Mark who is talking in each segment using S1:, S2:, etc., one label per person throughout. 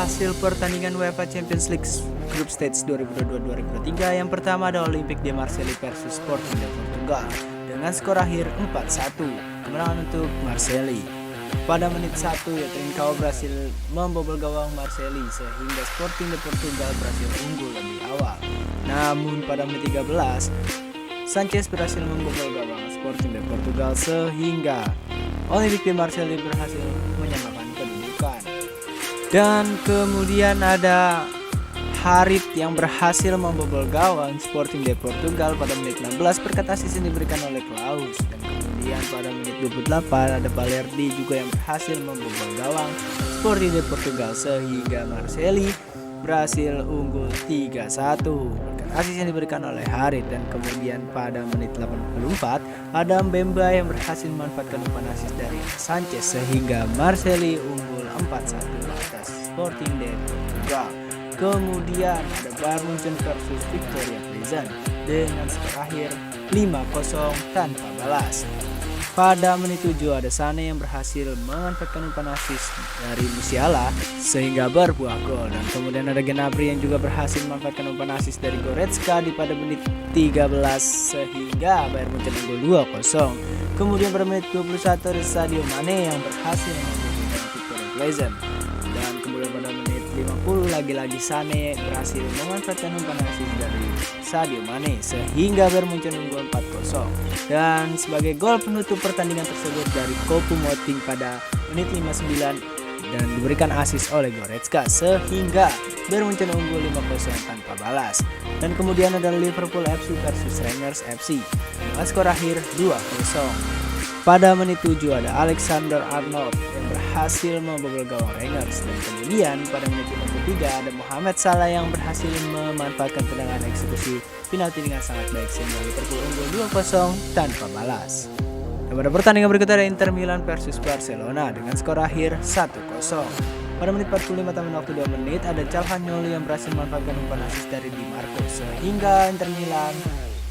S1: hasil pertandingan UEFA Champions League Group Stage 2022-2023. Yang pertama ada Olympique de Marseille versus Sporting de Portugal dengan skor akhir 4-1, kemenangan untuk Marseille. Pada menit 1 Trincao berhasil membobol gawang Marseille sehingga Sporting de Portugal berhasil unggul lebih awal. Namun pada menit 13 Sanchez berhasil membobol gawang Sporting de Portugal sehingga Olympique de Marseille berhasil menyamakan kedudukan. Dan kemudian ada Harit yang berhasil membobol gawang Sporting de Portugal pada menit 16 berkat asis yang diberikan oleh Klaus. Dan kemudian pada menit 28 ada Balerdi juga yang berhasil membobol gawang Sporting de Portugal sehingga Marseille berhasil unggul 3-1 berkat asis yang diberikan oleh Harit. Dan kemudian pada menit 84 ada Mbemba yang berhasil memanfaatkan umpan asis dari Sanchez sehingga Marseille unggul 4-1 atas Sporting de Portugal. Kemudian ada Bayern Munchen versus Victoria Pleasant dengan skor akhir 5-0 tanpa balas. Pada menit 7 ada Sane yang berhasil memanfaatkan umpan asis dari Musiala sehingga berbuah gol. Dan kemudian ada Gnabry yang juga berhasil memanfaatkan umpan asis dari Goretzka di pada menit 13 sehingga Bayern Munchen unggul 2-0. Kemudian pada menit 21 ada Sadio Mane yang berhasil mengunggulkan Victoria Pleasant. Dan kemudian pada menit 50 lagi-lagi Sane berhasil memanfaatkan umpan asis dari Sadio Mane sehingga Bayern Munchen unggul 4-0. Dan sebagai gol penutup pertandingan tersebut dari Choupo-Moting pada menit 59 dan diberikan asis oleh Goretzka sehingga Bayern Munchen unggul 5-0 tanpa balas. Dan kemudian ada Liverpool FC versus Rangers FC dengan skor akhir 2-0. Pada menit 7 ada Alexander Arnold yang berhasil membobol gawang Rangers. Dan kemudian pada menit 53 ada Mohamed Salah yang berhasil memanfaatkan tendangan eksekusi penalti dengan sangat baik sehingga Liverpool unggul 2-0 tanpa balas. Dan pada pertandingan berikutnya ada Inter Milan versus Barcelona dengan skor akhir 1-0. Pada menit 45 tambah waktu 2 menit ada Calhanoglu yang berhasil memanfaatkan umpan asis dari Di Marco sehingga Inter Milan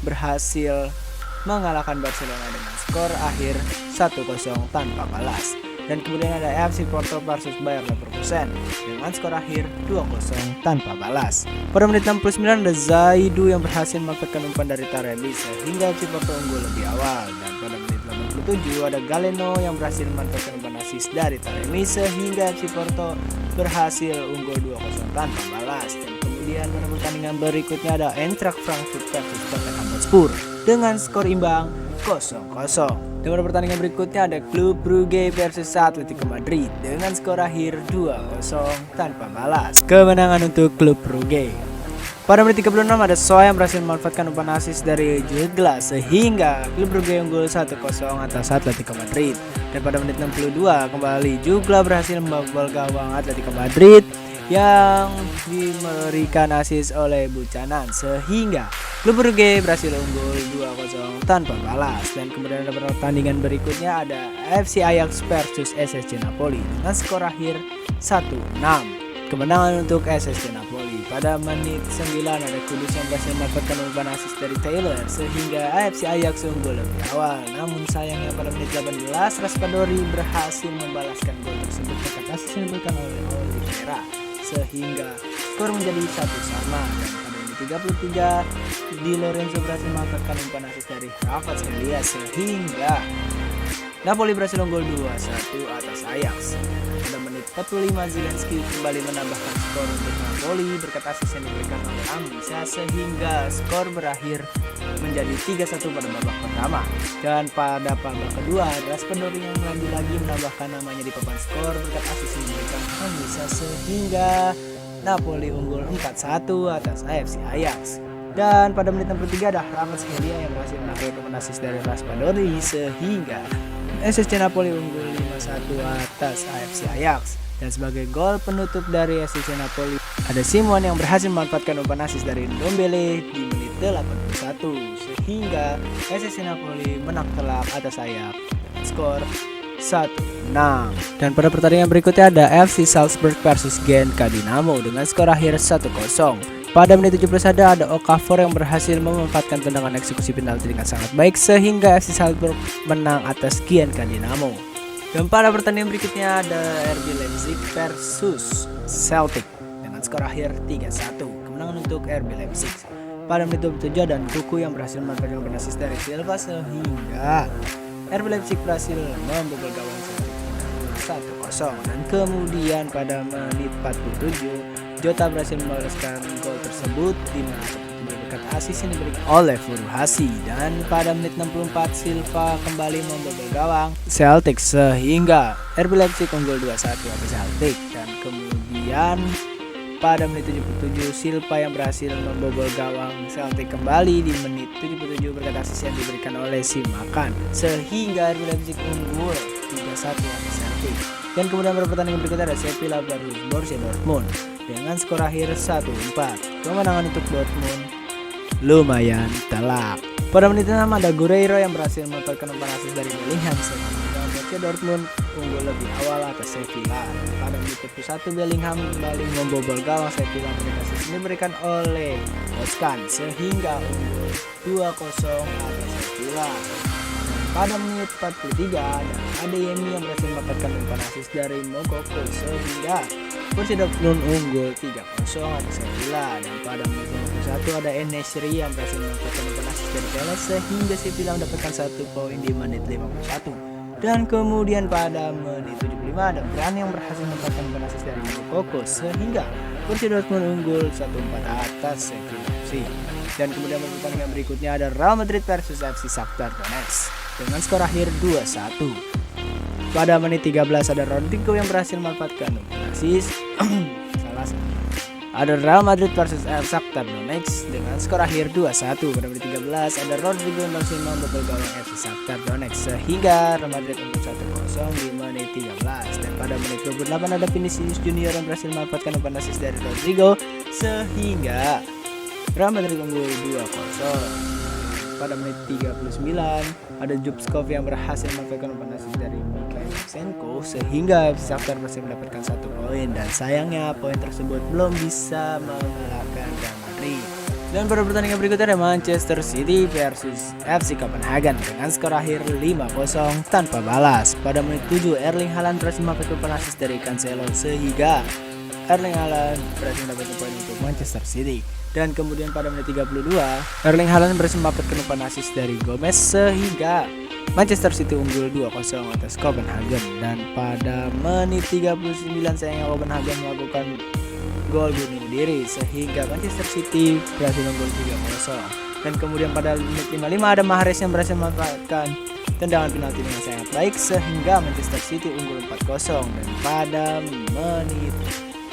S1: berhasil mengalahkan Barcelona dengan skor akhir 1-0 tanpa balas. Dan kemudian ada FC Porto versus Bayer Leverkusen dengan skor akhir 2-0 tanpa balas. Pada menit 69 ada Zaidu yang berhasil memanfaatkan umpan dari Taremi sehingga FC Porto unggul lebih awal. Dan pada menit 87 ada Galeno yang berhasil memanfaatkan umpan asis dari Taremi sehingga FC Porto berhasil unggul 2-0 tanpa balas. Dan kemudian pada pertandingan berikutnya ada Eintracht Frankfurt versus Tottenham Hotspur dengan skor imbang 0-0. Dan pada pertandingan berikutnya ada Club Brugge versus Atletico Madrid dengan skor akhir 2-0 tanpa balas. Kemenangan untuk Club Brugge. Pada menit 36 ada Soa yang berhasil memanfaatkan umpan asis dari Jude Glass sehingga Club Brugge unggul 1-0 atas Atletico Madrid. Dan pada menit 62 kembali Jugla berhasil membobol gawang Atletico Madrid yang diberikan asis oleh Buchanan sehingga Club Brugge berhasil unggul 2-0 tanpa balas. Dan kemudian ada pertandingan berikutnya ada FC Ajax versus SSC Napoli dengan skor akhir 1-6. Kemenangan untuk SSC Napoli. Pada menit 9 ada Kudus yang berhasil mendapatkan umpan asis dari Taylor sehingga AFC Ajax unggul lebih awal. Namun sayangnya pada menit 18 Raspadori berhasil membalaskan gol tersebut berkat asis yang diberikan oleh Oliveira sehingga skor menjadi 1-1. Dan pada menit 33 Di Lorenzo berhasil memanfaatkan umpan asis dari Rafa Elias sehingga Napoli berhasil unggul 2-1 atas Ajax. Pada menit 45 Zielinski kembali menambahkan skor untuk Napoli berkat asis yang diberikan oleh Anguissa sehingga skor berakhir menjadi 3-1 pada babak pertama. Dan pada babak kedua Raspadori yang lagi-lagi menambahkan namanya di papan skor berkat asis yang diberikan Anguissa sehingga Napoli unggul 4-1 atas AFC Ajax. Dan pada menit 63 ada Rafa Helia yang berhasil menangkap asis dari Raspadori sehingga SSC Napoli unggul 5-1 atas AFC Ajax. Dan sebagai gol penutup dari SSC Napoli ada Simon yang berhasil memanfaatkan umpan asis dari Ndombele di menit 81 sehingga SSC Napoli menang telak atas Ajax skor 1-6. Dan pada pertandingan berikutnya ada FC Salzburg versus Genk Dinamo dengan skor akhir 1-0. Pada menit 17 ada Okafor yang berhasil memanfaatkan tendangan eksekusi penalti dengan sangat baik sehingga FC Salzburg menang atas Genk Dinamo. Dan pada pertandingan berikutnya ada RB Leipzig versus Celtic dengan skor akhir 3-1. Kemenangan untuk RB Leipzig. Pada menit 27 dan Kuku yang berhasil memanfaatkan umpan assist dari Silva sehingga RB Leipzig berhasil membobol gawang Celtic 1-0. Dan kemudian pada menit 47 Jota berhasil membalaskan gol tersebut di mana berkat assist yang diberikan oleh Furuhashi. Dan pada menit 64 Silva kembali membobol gawang Celtic sehingga RB Leipzig unggul 2-1 atas Celtic. Dan kemudian pada menit 77 Silva yang berhasil membobol gawang Celtic kembali di menit 77 berkat assist yang diberikan oleh Simakan sehingga RB Leipzig unggul 3-1 atas Celtic. Dan kemudian pada pertandingan berikutnya ada Sevilla versus Borussia Dortmund dengan skor akhir 1-4. Kemenangan untuk Dortmund lumayan telak. Pada menit 6 ada Guerreiro yang berhasil memanfaatkan umpan assist dari Bellingham sehingga Borussia Dortmund unggul lebih awal atas Sevilla. Pada menit 41 Bellingham kembali membobol gawang Sevilla dengan assist diberikan oleh Oskan sehingga unggul 2-0 atas Sevilla. Pada menit 43 ada Adeyemi yang berhasil mendapatkan umpan assist dari Moukoko sehingga Borussia Dortmund unggul 3-0 atas Sevilla. Dan pada menit 51 ada En-Nesyri yang berhasil mendapatkan umpan assist dari Telles sehingga Sevilla mendapatkan 1 poin di menit 51. Dan kemudian pada menit 75 ada Brand yang berhasil mendapatkan umpan assist dari Moukoko sehingga Borussia Dortmund unggul 1-4 atas Sevilla FC. Dan kemudian pertandingan berikutnya ada Real Madrid versus FC Shakhtar Donetsk dengan skor akhir 2-1. Pada menit 13 ada Rodrigo yang berhasil memanfaatkan assist. Ada Real Madrid versus FC Shakhtar Donetsk dengan skor akhir 2-1. Pada menit 13 ada Rodrigo yang berhasil membobol gawang FC Shakhtar Donetsk sehingga Real Madrid unggul 1-0 di menit 13. Dan pada menit 28 ada Vinicius Junior yang berhasil memanfaatkan umpan assist dari Rodrigo sehingga Real Madrid unggul 2-0. Pada menit 39 ada Zubkov yang berhasil memanfaatkan umpan assist dari Mikhail Shevchenko sehingga FC Shakhtar berhasil mendapatkan 1 poin. Dan sayangnya poin tersebut belum bisa mengalahkan Real Madrid. Dan pada pertandingan berikutnya ada Manchester City versus FC Copenhagen dengan skor akhir 5-0 tanpa balas. Pada menit 7 Erling Haaland berhasil memanfaatkan umpan assist dari Cancelo sehingga Erling Haaland berhasil mendapatkan poin untuk Manchester City. Dan kemudian pada menit 32 Erling Haaland berhasil mendapatkan umpan assist dari Gomez sehingga Manchester City unggul 2-0 atas Copenhagen. Dan pada menit 39 sayangnya Copenhagen melakukan gol bunuh diri sehingga Manchester City berhasil unggul 3-0. Dan kemudian pada menit 55 ada Mahrez yang berhasil memanfaatkan tendangan penalti dengan sangat baik sehingga Manchester City unggul 4-0. Dan pada menit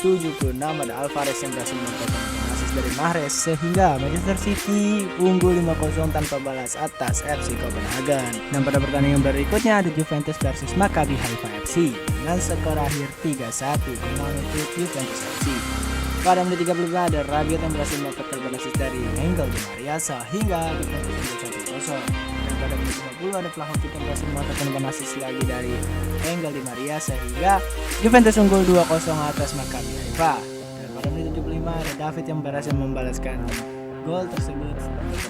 S1: 76 ada Alvarez yang berhasil memanfaatkan assist dari Mahrez sehingga Manchester City unggul 5-0 tanpa balas atas FC Copenhagen. Dan pada pertandingan berikutnya ada Juventus versus Maccabi Haifa FC dengan skor akhir 3-1 kemenangan untuk Juventus FC. Pada menit 35 ada Rabiot yang berhasil mendapatkan assist dari Angel Di Maria sehingga Juventus unggul 1-0. Dan pada menit 50 ada Vlahovic yang berhasil mendapatkan assist lagi dari Angel Di Maria sehingga Juventus unggul 2-0 atas Maccabi Haifa. Dan pada menit 75 ada David yang berhasil membalaskan gol tersebut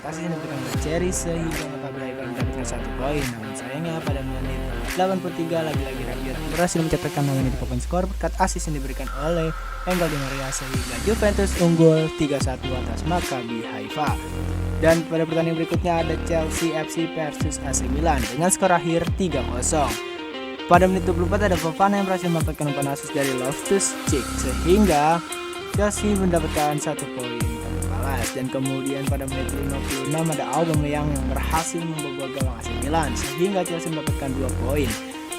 S1: assist yang diberikan oleh Cherry sehingga Maccabi Haifa mendapatkan 1 poin. Namun sayangnya pada menit 83 lagi-lagi Rabiot berhasil mencatatkan namanya di papan skor berkat assist yang diberikan oleh Angel Di Maria sehingga Juventus unggul 3-1 atas Maccabi Haifa. Dan pada pertandingan berikutnya ada Chelsea FC versus AC Milan dengan skor akhir 3-0. Pada menit 24 ada Fofana yang berhasil mendapatkan umpan assist dari Loftus-Cheek sehingga Chelsea mendapatkan 1 poin tanpa balas. Dan kemudian pada menit 56 ada Aubameyang yang berhasil membobol gawang AC Milan sehingga Chelsea mendapatkan 2 poin.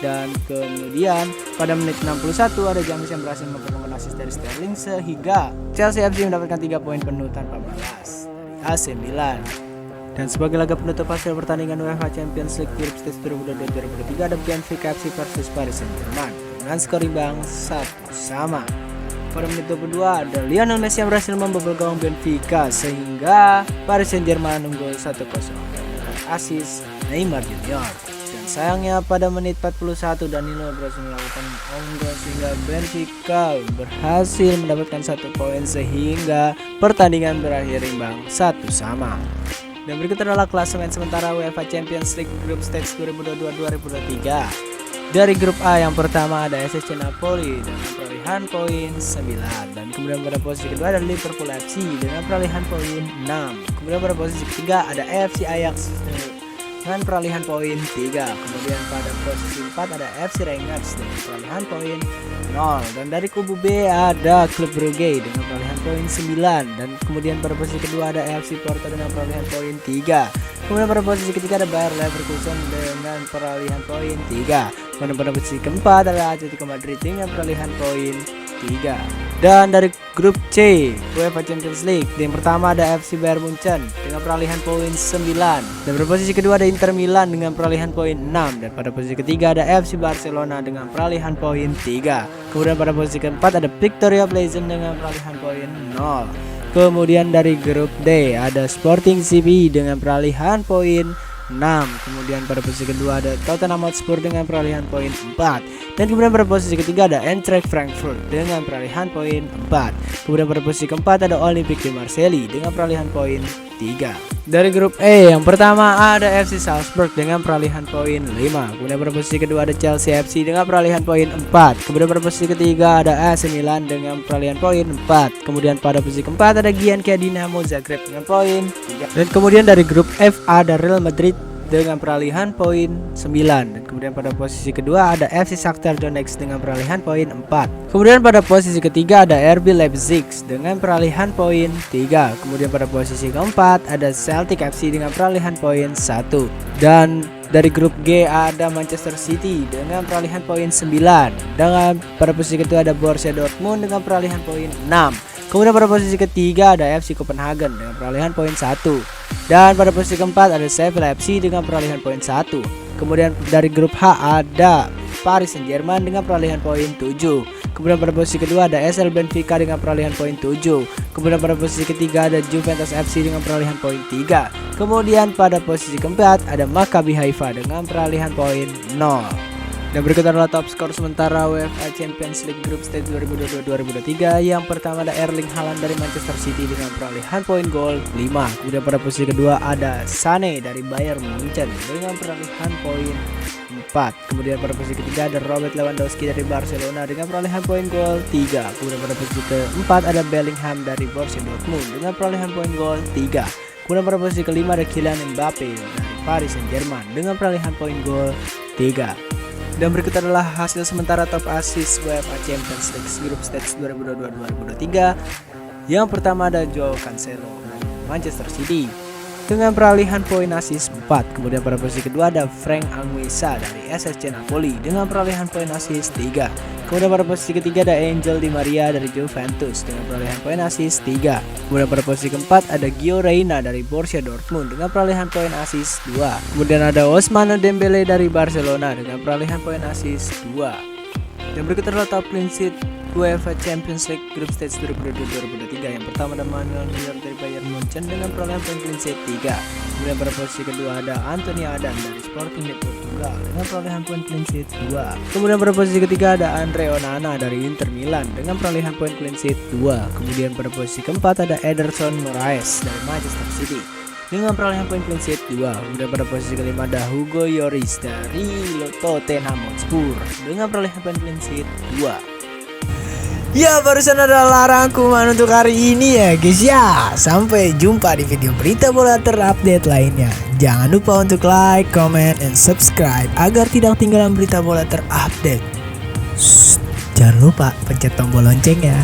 S1: Dan kemudian pada menit 61 ada James yang berhasil mendapatkan assist dari Sterling sehingga Chelsea FC mendapatkan 3 poin penuh tanpa balas dari AC Milan. Dan sebagai laga penutup hasil pertandingan UEFA Champions League Group Stage 2022-2023 ada Benfica FC versus Paris Saint-Germain dengan skor imbang 1-1. Pada menit 22 ada Lionel Messi yang berhasil membobol gawang Benfica sehingga Paris Saint-Germain unggul 1-0 dengan assist Neymar Junior. Dan sayangnya pada menit 41 Danilo berhasil melakukan own goal sehingga Benfica berhasil mendapatkan 1 poin sehingga pertandingan berakhir imbang 1-1. Dan berikut adalah klasemen sementara UEFA Champions League Group Stage 2022-2023. Dari grup A yang pertama ada SSC Napoli dengan perolehan perolehan poin 9. Dan kemudian pada posisi kedua ada Liverpool FC dengan perolehan poin 6. Kemudian pada posisi ketiga ada FC Ajax dengan perolehan poin 3. Kemudian pada posisi 4 ada FC Rangers dengan perolehan poin 0. Dan dari kubu B ada Klub Brugge dengan perolehan poin 9. Dan kemudian pada posisi kedua ada FC Porto dengan perolehan poin 3. Kemudian pada posisi ketiga ada Bayer Leverkusen dengan perolehan poin 3. Kemudian pada posisi keempat ada Atletico Madrid dengan perolehan poin 3. Dan dari grup C UEFA Champions League, yang pertama ada FC Bayern Munchen dengan perolehan poin 9. Dan pada posisi kedua ada Inter Milan dengan perolehan poin 6. Dan pada posisi ketiga ada FC Barcelona dengan perolehan poin 3. Kemudian pada posisi keempat ada Victoria Plzen dengan perolehan poin 0. Kemudian dari grup D ada Sporting CP dengan perolehan poin 6. Kemudian pada posisi kedua ada Tottenham Hotspur dengan perolehan poin 4. Dan kemudian pada posisi ketiga ada Eintracht Frankfurt dengan perolehan poin 4. Kemudian pada posisi keempat ada Olympique de Marseille dengan perolehan poin 3. Dari grup E yang pertama ada FC Salzburg dengan perolehan poin 5. Kemudian pada posisi kedua ada Chelsea FC dengan perolehan poin 4. Kemudian pada posisi ketiga ada AC Milan dengan perolehan poin 4. Kemudian pada posisi keempat ada Giankia Dinamo Zagreb dengan poin 3. Dan kemudian dari grup F ada Real Madrid dengan perolehan poin 9. Dan kemudian pada posisi kedua ada FC Shakhtar Donetsk dengan perolehan poin 4. Kemudian pada posisi ketiga ada RB Leipzig dengan perolehan poin 3. Kemudian pada posisi keempat ada Celtic FC dengan perolehan poin 1. Dan dari grup G ada Manchester City dengan perolehan poin 9. Dan pada posisi kedua ada Borussia Dortmund dengan perolehan poin 6. Kemudian pada posisi ketiga ada FC Copenhagen dengan perolehan poin 1. Dan pada posisi keempat ada Sheffield FC dengan perolehan poin 1. Kemudian dari grup H ada Paris Saint-Germain dengan perolehan poin 7. Kemudian pada posisi kedua ada SL Benfica dengan perolehan poin 7. Kemudian pada posisi ketiga ada Juventus FC dengan perolehan poin 3. Kemudian pada posisi keempat ada Maccabi Haifa dengan perolehan poin 0. Dan berikut adalah top skor sementara UEFA Champions League Group Stage 2022-2023. Yang pertama ada Erling Haaland dari Manchester City dengan perolehan poin gol 5. Kemudian pada posisi kedua ada Sané dari Bayern Munchen dengan perolehan poin 4. Kemudian pada posisi ketiga ada Robert Lewandowski dari Barcelona dengan perolehan poin gol 3. Kemudian pada posisi keempat ada Bellingham dari Borussia Dortmund dengan perolehan poin gol 3. Kemudian pada posisi kelima ada Kylian Mbappe dari Paris Saint-Germain dengan perolehan poin gol 3. Dan berikut adalah hasil sementara top assist UEFA Champions League Group Stage 2022-2023. Yang pertama ada Joao Cancelo dari Manchester City dengan perolehan poin assist 4. Kemudian pada posisi kedua ada Frank Anguissa dari SSC Napoli dengan perolehan poin assist 3. Kemudian pada posisi ketiga ada Angel Di Maria dari Juventus dengan perolehan poin assist 3. Kemudian pada posisi keempat ada Gio Reyna dari Borussia Dortmund dengan perolehan poin assist 2. Kemudian ada Ousmane Dembele dari Barcelona dengan perolehan poin assist 2. Dan berikut adalah top clean sheet UEFA Champions League Group Stage 2022-2023. Yang pertama ada Manuel Neuer dari Bayern Munchen dengan perolehan poin clean sheet 3. Kemudian pada posisi kedua ada Anthony Adam dari Sporting de Portugal dengan perolehan poin clean sheet 2. Kemudian pada posisi ketiga ada Andre Onana dari Inter Milan dengan perolehan poin clean sheet 2. Kemudian pada posisi keempat ada Ederson Moraes dari Manchester City dengan perolehan poin clean sheet 2. Kemudian pada posisi kelima ada Hugo Lloris dari Tottenham Hotspur dengan perolehan poin clean sheet 2. Ya, barusan adalah rangkuman untuk hari ini ya guys ya. Sampai jumpa di video berita bola terupdate lainnya. Jangan lupa untuk like, comment, and subscribe agar tidak ketinggalan berita bola terupdate. Jangan lupa pencet tombol loncengnya.